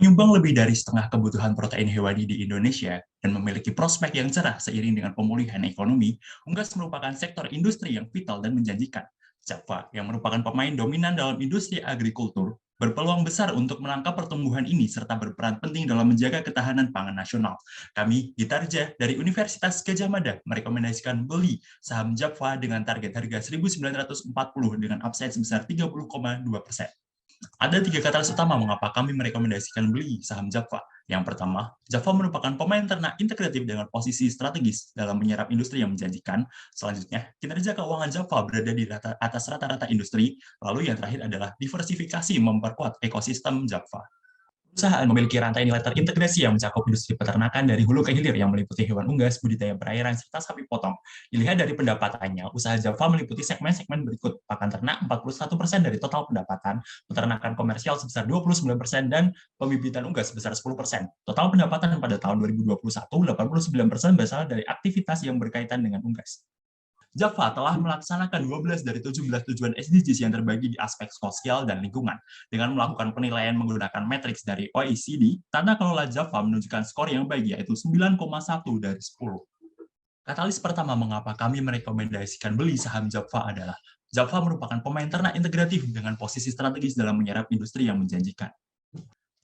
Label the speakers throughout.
Speaker 1: Menyumbang lebih dari setengah kebutuhan protein hewani di Indonesia dan memiliki prospek yang cerah seiring dengan pemulihan ekonomi, unggas merupakan sektor industri yang vital dan menjanjikan. Java, yang merupakan pemain dominan dalam industri agrikultur, berpeluang besar untuk menangkap pertumbuhan ini serta berperan penting dalam menjaga ketahanan pangan nasional. Kami, Gitarja, dari Universitas Gajah Mada, merekomendasikan beli saham Java dengan target harga 1.940 dengan upside sebesar 30,2%. Ada tiga katalis utama mengapa kami merekomendasikan beli saham Java. Yang pertama, Java merupakan pemain ternak integratif dengan posisi strategis dalam menyerap industri yang menjanjikan. Selanjutnya, kinerja keuangan Java berada di atas rata-rata industri. Lalu yang terakhir adalah diversifikasi memperkuat ekosistem Java. Perusahaan memiliki rantai nilai terintegrasi yang mencakup industri peternakan dari hulu ke hilir yang meliputi hewan unggas, budidaya perairan, serta sapi potong. Dilihat dari pendapatannya, usaha Java meliputi segmen-segmen berikut: pakan ternak 41% dari total pendapatan, peternakan komersial sebesar 29%, dan pembibitan unggas sebesar 10%. Total pendapatan pada tahun 2021, 89% berasal dari aktivitas yang berkaitan dengan unggas. Java telah melaksanakan 12 dari 17 tujuan SDGs yang terbagi di aspek sosial dan lingkungan. Dengan melakukan penilaian menggunakan matriks dari OECD, tata kelola Java menunjukkan skor yang baik, yaitu 9,1 dari 10. Katalis pertama mengapa kami merekomendasikan beli saham Java adalah Java merupakan pemain ternak integratif dengan posisi strategis dalam menyerap industri yang menjanjikan.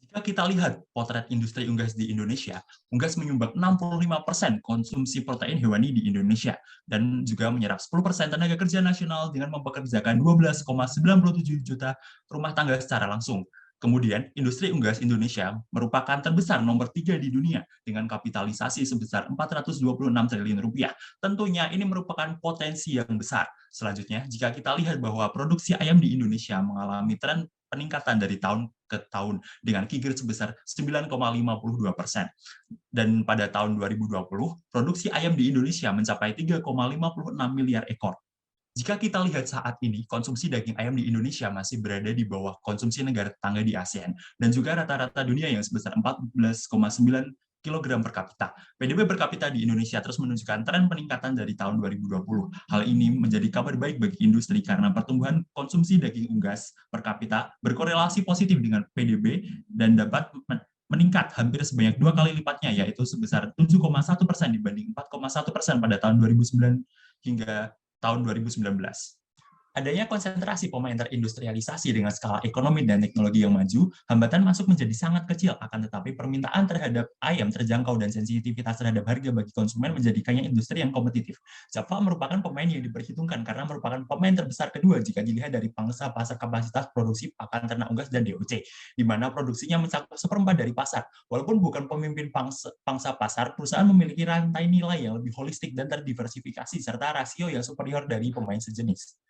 Speaker 1: Jika kita lihat potret industri unggas di Indonesia, unggas menyumbang 65% konsumsi protein hewani di Indonesia dan juga menyerap 10% tenaga kerja nasional dengan mempekerjakan 12,97 juta rumah tangga secara langsung. Kemudian, industri unggas Indonesia merupakan terbesar nomor 3 di dunia dengan kapitalisasi sebesar 426 triliun rupiah. Tentunya ini merupakan potensi yang besar. Selanjutnya, jika kita lihat bahwa produksi ayam di Indonesia mengalami tren peningkatan dari tahun ke tahun dengan kiger sebesar 9,52%. Dan pada tahun 2020, produksi ayam di Indonesia mencapai 3,56 miliar ekor. Jika kita lihat saat ini, konsumsi daging ayam di Indonesia masih berada di bawah konsumsi negara tetangga di ASEAN, dan juga rata-rata dunia yang sebesar 14,9 kilogram per kapita. PDB per kapita di Indonesia terus menunjukkan tren peningkatan dari tahun 2020. Hal ini menjadi kabar baik bagi industri karena pertumbuhan konsumsi daging unggas per kapita berkorelasi positif dengan PDB dan dapat meningkat hampir sebanyak 2 kali lipatnya, yaitu sebesar 7,1% dibanding 4,1% pada tahun 2009 hingga tahun 2019. Adanya konsentrasi pemain terindustrialisasi dengan skala ekonomi dan teknologi yang maju, hambatan masuk menjadi sangat kecil, akan tetapi permintaan terhadap ayam terjangkau dan sensitivitas terhadap harga bagi konsumen menjadikannya industri yang kompetitif. Java merupakan pemain yang diperhitungkan karena merupakan pemain terbesar kedua jika dilihat dari pangsa pasar kapasitas produksi pakan ternak unggas dan DOC, di mana produksinya mencakup seperempat dari pasar. Walaupun bukan pemimpin pangsa pasar, perusahaan memiliki rantai nilai yang lebih holistik dan terdiversifikasi, serta rasio yang superior dari pemain sejenis.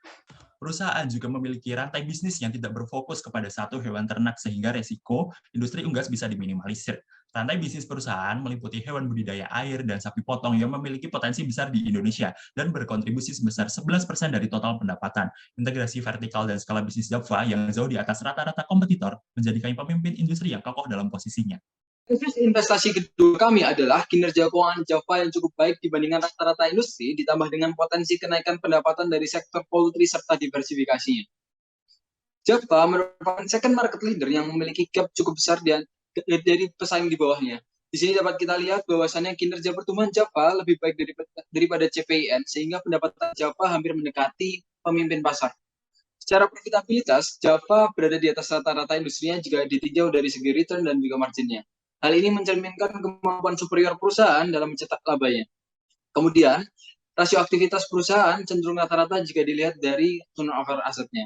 Speaker 1: Perusahaan juga memiliki rantai bisnis yang tidak berfokus kepada satu hewan ternak sehingga resiko industri unggas bisa diminimalisir. Rantai bisnis perusahaan meliputi hewan budidaya air dan sapi potong yang memiliki potensi besar di Indonesia dan berkontribusi sebesar 11% dari total pendapatan. Integrasi vertikal dan skala bisnis Java yang jauh di atas rata-rata kompetitor menjadikan pemimpin industri yang kokoh dalam posisinya.
Speaker 2: Tesis investasi kedua kami adalah kinerja keuangan Java yang cukup baik dibandingkan rata-rata industri, ditambah dengan potensi kenaikan pendapatan dari sektor poultry serta diversifikasinya. Java merupakan second market leader yang memiliki gap cukup besar dari pesaing di bawahnya. Di sini dapat kita lihat bahwasannya kinerja pertumbuhan Java lebih baik daripada CPIN, sehingga pendapatan Java hampir mendekati pemimpin pasar. Secara profitabilitas, Java berada di atas rata-rata industrinya jika ditinjau dari segi return dan juga marginnya. Hal ini mencerminkan kemampuan superior perusahaan dalam mencetak labanya. Kemudian, rasio aktivitas perusahaan cenderung rata-rata jika dilihat dari turnover asetnya.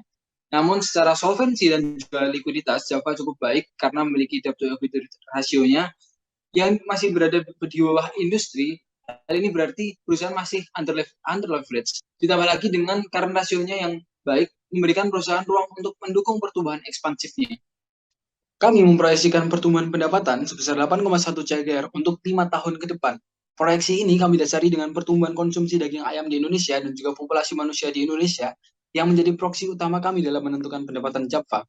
Speaker 2: Namun secara solvensi dan juga likuiditas, Java cukup baik karena memiliki debt to equity rasionya yang masih berada di bawah industri. Hal ini berarti perusahaan masih under leverage. Ditambah lagi dengan current rasionya yang baik, memberikan perusahaan ruang untuk mendukung pertumbuhan ekspansifnya. Kami memproyeksikan pertumbuhan pendapatan sebesar 8,1 CAGR untuk 5 tahun ke depan. Proyeksi ini kami dasari dengan pertumbuhan konsumsi daging ayam di Indonesia dan juga populasi manusia di Indonesia yang menjadi proksi utama kami dalam menentukan pendapatan Java.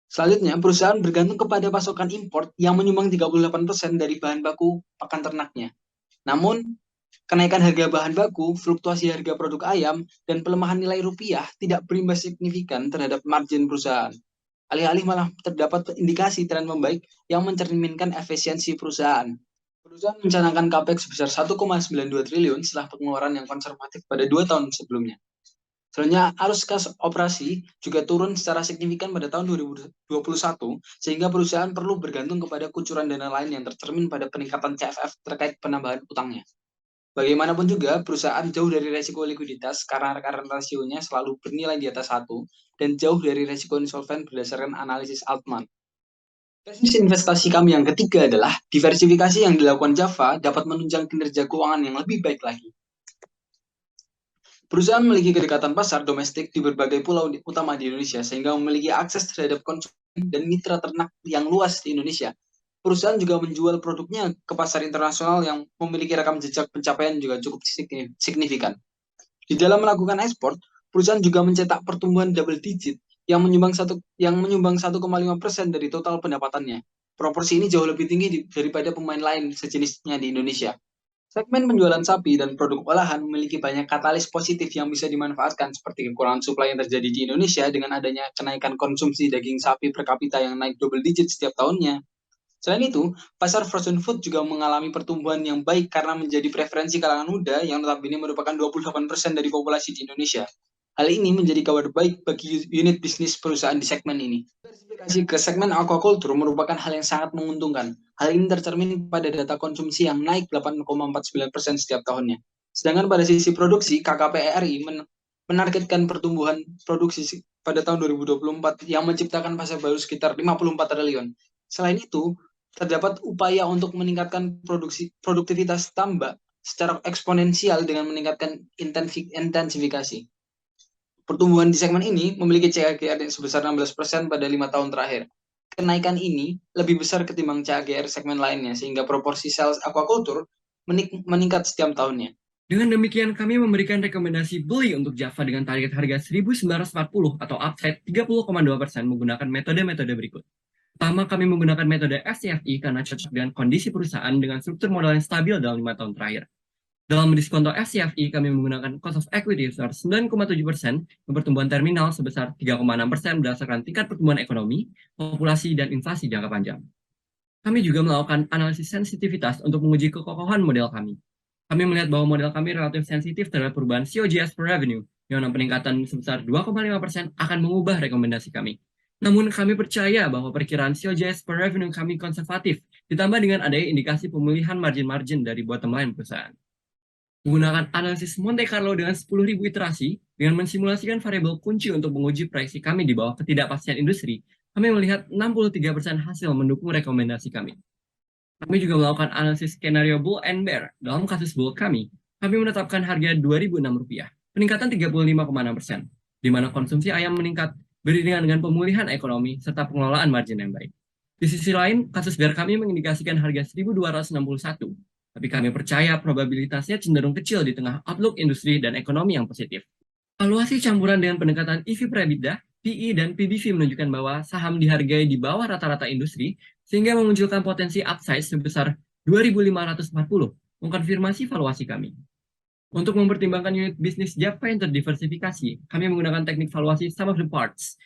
Speaker 2: Selanjutnya, perusahaan bergantung kepada pasokan impor yang menyumbang 38% dari bahan baku pakan ternaknya. Namun, kenaikan harga bahan baku, fluktuasi harga produk ayam, dan pelemahan nilai rupiah tidak berimbas signifikan terhadap margin perusahaan. Alih-alih malah terdapat indikasi tren membaik yang mencerminkan efisiensi perusahaan. Perusahaan mencanangkan capex sebesar 1,92 triliun setelah pengeluaran yang konservatif pada 2 tahun sebelumnya. Sebenarnya arus kas operasi juga turun secara signifikan pada tahun 2021, sehingga perusahaan perlu bergantung kepada kucuran dana lain yang tercermin pada peningkatan CFF terkait penambahan utangnya. Bagaimanapun juga, perusahaan jauh dari resiko likuiditas karena current ratio-nya selalu bernilai di atas 1 dan jauh dari resiko insolven berdasarkan analisis Altman. Tesis investasi kami yang ketiga adalah diversifikasi yang dilakukan Java dapat menunjang kinerja keuangan yang lebih baik lagi. Perusahaan memiliki kedekatan pasar domestik di berbagai pulau utama di Indonesia, sehingga memiliki akses terhadap konsumen dan mitra ternak yang luas di Indonesia. Perusahaan juga menjual produknya ke pasar internasional yang memiliki rekam jejak pencapaian juga cukup signifikan. Di dalam melakukan ekspor, perusahaan juga mencetak pertumbuhan double digit yang menyumbang 1,5% dari total pendapatannya. Proporsi ini jauh lebih tinggi daripada pemain lain sejenisnya di Indonesia. Segmen penjualan sapi dan produk olahan memiliki banyak katalis positif yang bisa dimanfaatkan, seperti kekurangan suplai yang terjadi di Indonesia dengan adanya kenaikan konsumsi daging sapi per kapita yang naik double digit setiap tahunnya. Selain itu, pasar frozen food juga mengalami pertumbuhan yang baik karena menjadi preferensi kalangan muda yang notabene merupakan 28% dari populasi di Indonesia. Hal ini menjadi kabar baik bagi unit bisnis perusahaan di segmen ini. Diversifikasi ke segmen aquaculture merupakan hal yang sangat menguntungkan. Hal ini tercermin pada data konsumsi yang naik 8,49% setiap tahunnya. Sedangkan pada sisi produksi, KKPRI menargetkan pertumbuhan produksi pada tahun 2024 yang menciptakan pasar baru sekitar 54 triliun. Selain itu, terdapat upaya untuk meningkatkan produktivitas tambak secara eksponensial dengan meningkatkan intensifikasi. Pertumbuhan di segmen ini memiliki CAGR sebesar 16% pada 5 tahun terakhir. Kenaikan ini lebih besar ketimbang CAGR segmen lainnya, sehingga proporsi sales aquaculture meningkat setiap tahunnya.
Speaker 3: Dengan demikian, kami memberikan rekomendasi beli untuk Java dengan target harga 1.940 atau upside 30,2% menggunakan metode-metode berikut. Pertama, kami menggunakan metode FCFI karena cocok dengan kondisi perusahaan dengan struktur modal yang stabil dalam 5 tahun terakhir. Dalam diskonto FCFI, kami menggunakan cost of equity sebesar 9,7% dan pertumbuhan terminal sebesar 3,6% berdasarkan tingkat pertumbuhan ekonomi, populasi, dan inflasi jangka panjang. Kami juga melakukan analisis sensitivitas untuk menguji kekokohan model kami. Kami melihat bahwa model kami relatif sensitif terhadap perubahan COGS per revenue, yang peningkatan sebesar 2,5% akan mengubah rekomendasi kami. Namun kami percaya bahwa perkiraan COGS per revenue kami konservatif, ditambah dengan adanya indikasi pemulihan margin-margin dari bottom line perusahaan. Menggunakan analisis Monte Carlo dengan 10.000 iterasi, dengan mensimulasikan variabel kunci untuk menguji proyeksi kami di bawah ketidakpastian industri, kami melihat 63% hasil mendukung rekomendasi kami. Kami juga melakukan analisis skenario bull and bear. Dalam kasus bull kami menetapkan harga Rp2.006, peningkatan 35,6%, di mana konsumsi ayam meningkat beriringan dengan pemulihan ekonomi serta pengelolaan margin yang baik. Di sisi lain, kasus bear kami mengindikasikan harga 1.261, tapi kami percaya probabilitasnya cenderung kecil di tengah outlook industri dan ekonomi yang positif. Valuasi campuran dengan pendekatan EV per EBITDA, PE, dan PBV menunjukkan bahwa saham dihargai di bawah rata-rata industri, sehingga memunculkan potensi upside sebesar 2.540, mengkonfirmasi valuasi kami. Untuk mempertimbangkan unit bisnis Java yang terdiversifikasi, kami menggunakan teknik valuasi sum of the parts,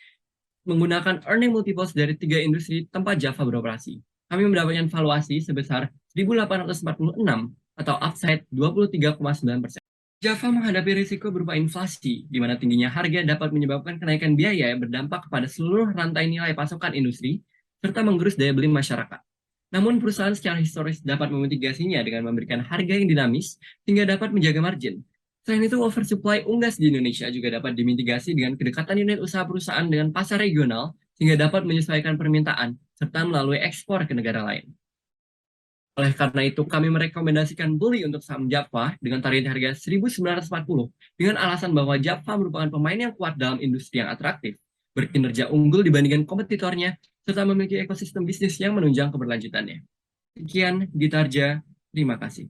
Speaker 3: menggunakan earning multiples dari 3 industri tempat Java beroperasi. Kami mendapatkan valuasi sebesar 1.846 atau upside 23,9%. Java menghadapi risiko berupa inflasi, di mana tingginya harga dapat menyebabkan kenaikan biaya yang berdampak kepada seluruh rantai nilai pasokan industri, serta menggerus daya beli masyarakat. Namun perusahaan secara historis dapat memitigasinya dengan memberikan harga yang dinamis, hingga dapat menjaga margin. Selain itu, oversupply unggas di Indonesia juga dapat dimitigasi dengan kedekatan unit usaha perusahaan dengan pasar regional, sehingga dapat menyesuaikan permintaan, serta melalui ekspor ke negara lain. Oleh karena itu, kami merekomendasikan beli untuk saham Java dengan target harga 1.940 dengan alasan bahwa Java merupakan pemain yang kuat dalam industri yang atraktif, berkinerja unggul dibandingkan kompetitornya, serta memiliki ekosistem bisnis yang menunjang keberlanjutannya. Sekian, Gitarja. Terima kasih.